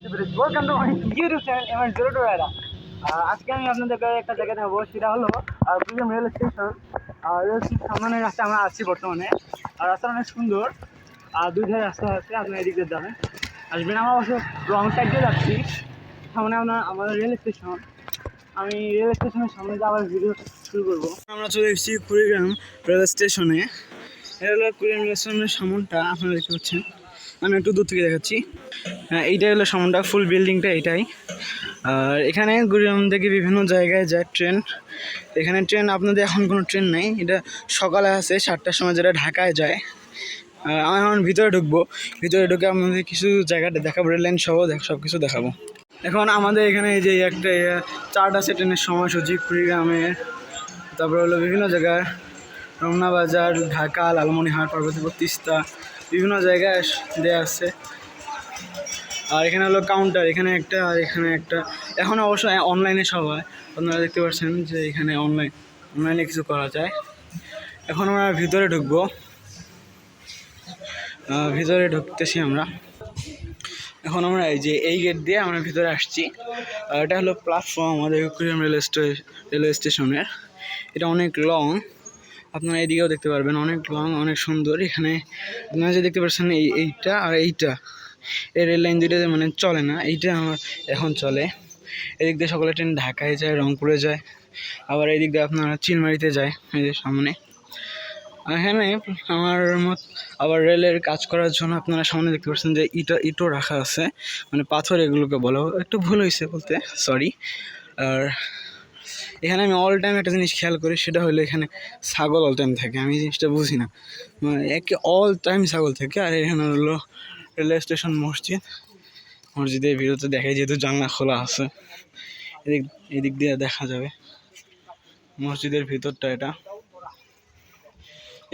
Welcome to my YouTube channel MN zero to rider. আজকে আমি আপনাদেরকে একটা জায়গা দেখাবো, সেটা হলো Kurigram rail station. Rail station সামনের রাস্তা আমরা আছি বর্তমানে। আর রাস্তা অনেক সুন্দর, আর দুই ধারে রাস্তা আছে, আপনার এদিক দিয়ে যাবেন আসবেন। আমরা অবশ্য রং সাইড দিয়ে যাচ্ছি, সামনে আমাদের রেল স্টেশন। আমি রেল স্টেশনের সামনে যাওয়ার ভিডিও শুরু করবো। আমরা চলে এসেছি কুড়িগ্রাম রেল স্টেশনে। এটা হলো কুড়িগ্রাম রেল স্টেশনের সামনটা, আপনারা দেখতে পাচ্ছেন। আমি একটু দূর থেকে দেখাচ্ছি। এইটাই হলো সামনটা, ফুল বিল্ডিংটা এইটাই। আর এখানে কুড়িগ্রাম থেকে বিভিন্ন জায়গায় যায় ট্রেন। এখানে ট্রেন আপনাদের এখন কোনো ট্রেন নেই, এটা সকালে আছে 7টার সময়, যেটা ঢাকায় যায়। আমি এখন ভিতরে ঢুকবো, ভিতরে ঢুকে আপনাদের কিছু জায়গাটা দেখাবো, রেল লাইন সহ সব কিছু দেখাবো। এখন আমাদের এখানে এই যে একটা চার্ট আছে ট্রেনের সময়সূচি কুড়িগ্রামের, তারপরে হলো বিভিন্ন জায়গায়, রমনা বাজার, ঢাকা, লালমনিরহাট, পার্বতীপুর, তিস্তা, বিভিন্ন জায়গায় দেওয়া আছে। আর এখানে হলো কাউন্টার, এখানে একটা আর এখানে একটা। এখন অবশ্য অনলাইনে সব হয়, আপনারা দেখতে পাচ্ছেন যে এখানে অনলাইনে কিছু করা যায়। এখন আমরা ভিতরে ঢুকবো, ভিতরে ঢুকতেছি আমরা। এখন আমরা এই গেট দিয়ে আমরা ভিতরে আসছি। এটা হলো প্ল্যাটফর্ম আমাদের কুড়িগ্রাম রেলওয়ে স্টেশনের। এটা অনেক লং, আপনারা এইদিকেও দেখতে পারবেন, অনেক লং, অনেক সুন্দর। এখানে আপনারা যে দেখতে পাচ্ছেন এইটা আর এইটা, এই রেল লাইন দুইটা মানে চলে না, এইটা আমার এখন চলে। এদিক দিয়ে সকলে ট্রেন ঢাকায় যায়, রংপুরে যায়, আবার এই দিক দিয়ে আপনারা চিলমারিতে যায়, এই যে সামনে। এখানে আবার রেলের কাজ করার জন্য আপনারা সামনে দেখতে পাচ্ছেন যে ইটও রাখা আছে, মানে পাথর এগুলোকে বলা, একটু ভুল হয়েছে বলতে, সরি। আর এখানে আমি অল টাইম একটা জিনিস খেয়াল করি, সেটা হলো এখানে ছাগল অল টাইম থাকে। আমি জিনিসটা বুঝি না, একে অল টাইম ছাগল থাকে। আর এখানে হলো রেলওয়ে স্টেশন মসজিদের ভিতরে দেখায়, যেহেতু জানলা খোলা আছে, এদিক দিয়ে দেখা যাবে মসজিদের ভিতরটা। এটা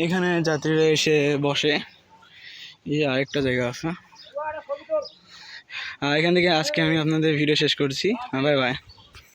এখানে যাত্রীরা এসে বসে। এই আরেকটা জায়গা আছে। এখান থেকে আজকে আমি আপনাদের ভিডিও শেষ করছি। Bye bye.